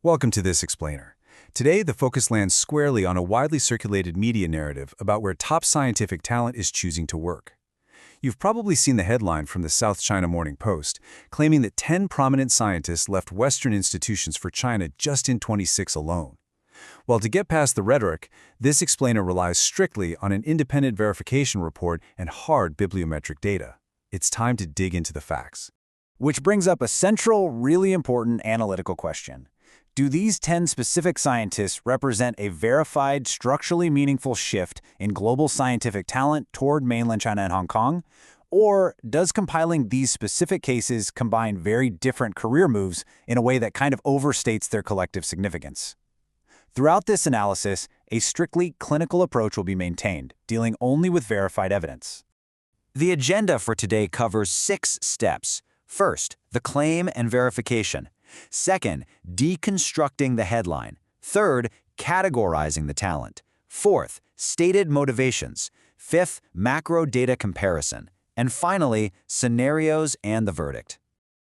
Welcome to this explainer. Today, the focus lands squarely on a widely circulated media narrative about where top scientific talent is choosing to work. You've probably seen the headline from the South China Morning Post, claiming that 10 prominent scientists left Western institutions for China just in 26 alone. Well, to get past the rhetoric, this explainer relies strictly on an independent verification report and hard bibliometric data. It's time to dig into the facts. Which brings up a central, really important analytical question. Do these 10 specific scientists represent a verified, structurally meaningful shift in global scientific talent toward mainland China and Hong Kong? Or does compiling these specific cases combine very different career moves in a way that kind of overstates their collective significance? Throughout this analysis, a strictly clinical approach will be maintained, dealing only with verified evidence. The agenda for today covers 6 steps. First, the claim and verification. Second, deconstructing the headline. Third, categorizing the talent. Fourth, stated motivations. Fifth, macro data comparison. And finally, scenarios and the verdict.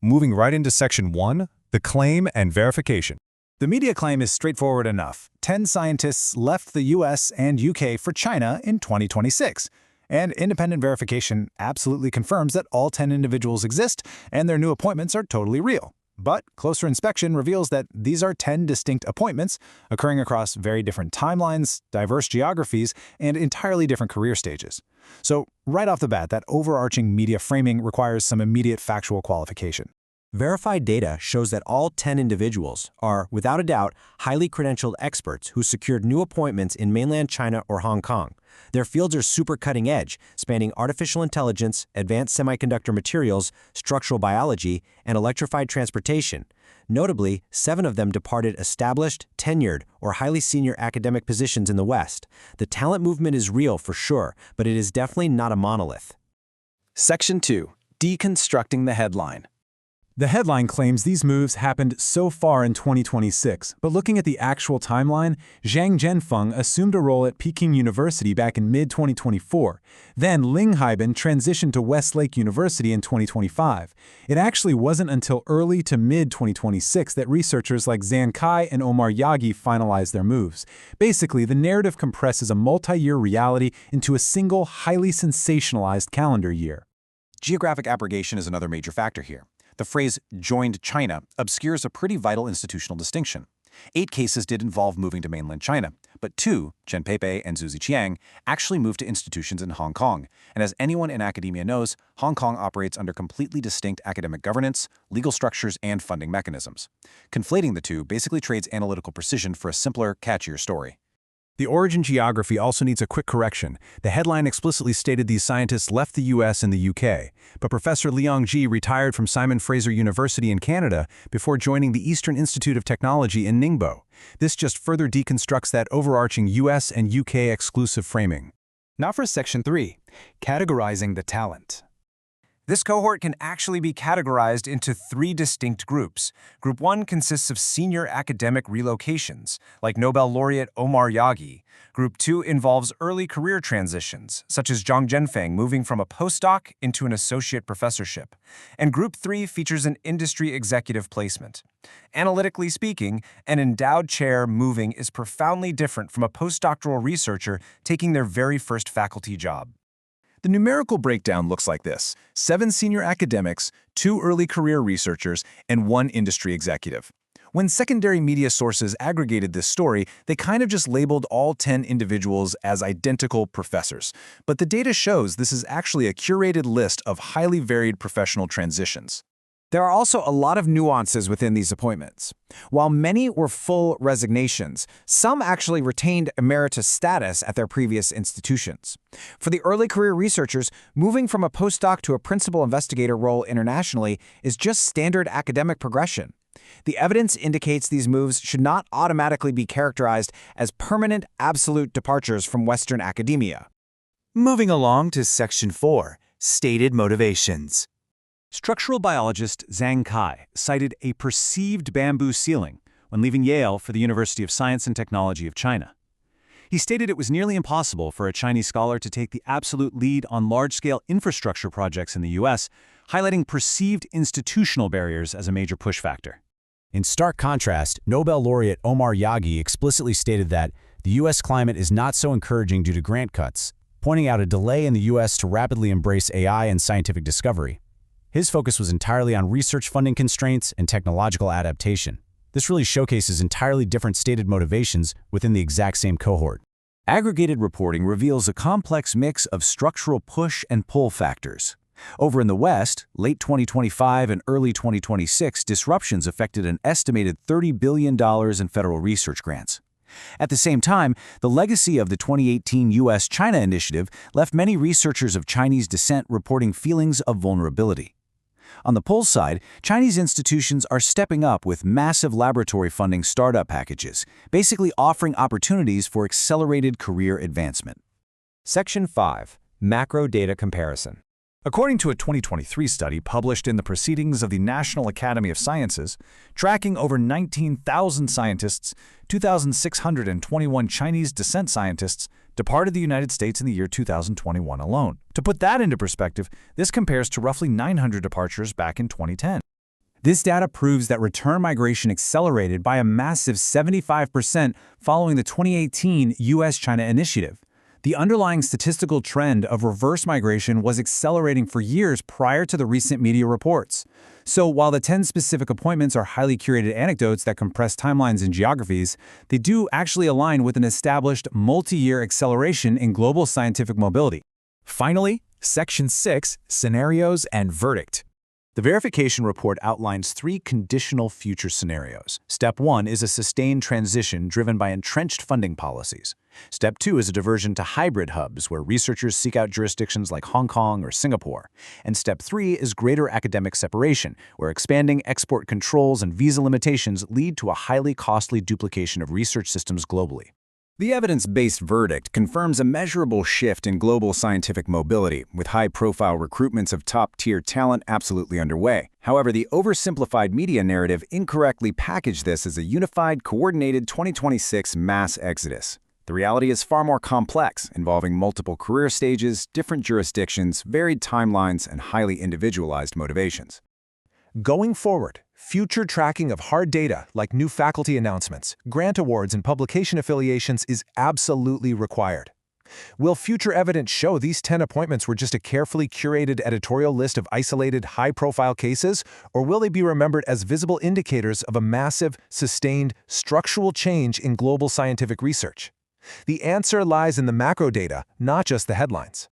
Moving right into Section 1, the claim and verification. The media claim is straightforward enough. 10 scientists left the US and UK for China in 2026. And independent verification absolutely confirms that all 10 individuals exist and their new appointments are totally real. But closer inspection reveals that these are 10 distinct appointments occurring across very different timelines, diverse geographies, and entirely different career stages. So right off the bat, that overarching media framing requires some immediate factual qualification. Verified data shows that all 10 individuals are, without a doubt, highly credentialed experts who secured new appointments in mainland China or Hong Kong. Their fields are super cutting edge, spanning artificial intelligence, advanced semiconductor materials, structural biology, and electrified transportation. Notably, 7 of them departed established, tenured, or highly senior academic positions in the West. The talent movement is real for sure, but it is definitely not a monolith. Section 2. Deconstructing the headline. The headline claims these moves happened so far in 2026, but looking at the actual timeline, Zhang Zhenfeng assumed a role at Peking University back in mid-2024. Then Ling Haiben transitioned to Westlake University in 2025. It actually wasn't until early to mid-2026 that researchers like Zhang Kai and Omar Yaghi finalized their moves. Basically, the narrative compresses a multi-year reality into a single, highly sensationalized calendar year. Geographic abrogation is another major factor here. The phrase joined China obscures a pretty vital institutional distinction. 8 cases did involve moving to mainland China, but 2, Chen Peipei and Zhu Ziqiang, actually moved to institutions in Hong Kong. And as anyone in academia knows, Hong Kong operates under completely distinct academic governance, legal structures, and funding mechanisms. Conflating the two basically trades analytical precision for a simpler, catchier story. The origin geography also needs a quick correction. The headline explicitly stated these scientists left the US and the UK, but Professor Liang Ji retired from Simon Fraser University in Canada before joining the Eastern Institute of Technology in Ningbo. This just further deconstructs that overarching US and UK exclusive framing. Now for Section 3, categorizing the talent. This cohort can actually be categorized into 3 distinct groups. Group 1 consists of senior academic relocations, like Nobel laureate Omar Yaghi. Group 2 involves early career transitions, such as Zhang Zhenfeng moving from a postdoc into an associate professorship. And Group 3 features an industry executive placement. Analytically speaking, an endowed chair moving is profoundly different from a postdoctoral researcher taking their very first faculty job. The numerical breakdown looks like this: 7 senior academics, 2 early career researchers, and 1 industry executive. When secondary media sources aggregated this story, they kind of just labeled all 10 individuals as identical professors. But the data shows this is actually a curated list of highly varied professional transitions. There are also a lot of nuances within these appointments. While many were full resignations, some actually retained emeritus status at their previous institutions. For the early career researchers, moving from a postdoc to a principal investigator role internationally is just standard academic progression. The evidence indicates these moves should not automatically be characterized as permanent, absolute departures from Western academia. Moving along to Section 4, stated motivations. Structural biologist Zhang Kai cited a perceived bamboo ceiling when leaving Yale for the University of Science and Technology of China. He stated it was nearly impossible for a Chinese scholar to take the absolute lead on large-scale infrastructure projects in the US, highlighting perceived institutional barriers as a major push factor. In stark contrast, Nobel laureate Omar Yagi explicitly stated that the U.S. climate is not so encouraging due to grant cuts, pointing out a delay in the U.S. to rapidly embrace AI and scientific discovery. His focus was entirely on research funding constraints and technological adaptation. This really showcases entirely different stated motivations within the exact same cohort. Aggregated reporting reveals a complex mix of structural push and pull factors. Over in the West, late 2025 and early 2026, disruptions affected an estimated $30 billion in federal research grants. At the same time, the legacy of the 2018 U.S.-China initiative left many researchers of Chinese descent reporting feelings of vulnerability. On the pull side, Chinese institutions are stepping up with massive laboratory funding startup packages, basically offering opportunities for accelerated career advancement. Section 5. Macro Data Comparison. According to a 2023 study published in the Proceedings of the National Academy of Sciences, tracking over 19,000 scientists, 2,621 Chinese descent scientists departed the United States in the year 2021 alone. To put that into perspective, this compares to roughly 900 departures back in 2010. This data proves that return migration accelerated by a massive 75% following the 2018 U.S.-China initiative. The underlying statistical trend of reverse migration was accelerating for years prior to the recent media reports. So while the 10 specific appointments are highly curated anecdotes that compress timelines and geographies, they do actually align with an established multi-year acceleration in global scientific mobility. Finally, Section 6, Scenarios and Verdict. The verification report outlines 3 conditional future scenarios. Step 1 is a sustained transition driven by entrenched funding policies. Step 2 is a diversion to hybrid hubs where researchers seek out jurisdictions like Hong Kong or Singapore. And Step 3 is greater academic separation, where expanding export controls and visa limitations lead to a highly costly duplication of research systems globally. The evidence-based verdict confirms a measurable shift in global scientific mobility, with high-profile recruitments of top-tier talent absolutely underway. However, the oversimplified media narrative incorrectly packaged this as a unified, coordinated 2026 mass exodus. The reality is far more complex, involving multiple career stages, different jurisdictions, varied timelines, and highly individualized motivations. Going forward, future tracking of hard data like new faculty announcements, grant awards, and publication affiliations is absolutely required. Will future evidence show these 10 appointments were just a carefully curated editorial list of isolated, high-profile cases, or will they be remembered as visible indicators of a massive, sustained, structural change in global scientific research? The answer lies in the macro data, not just the headlines.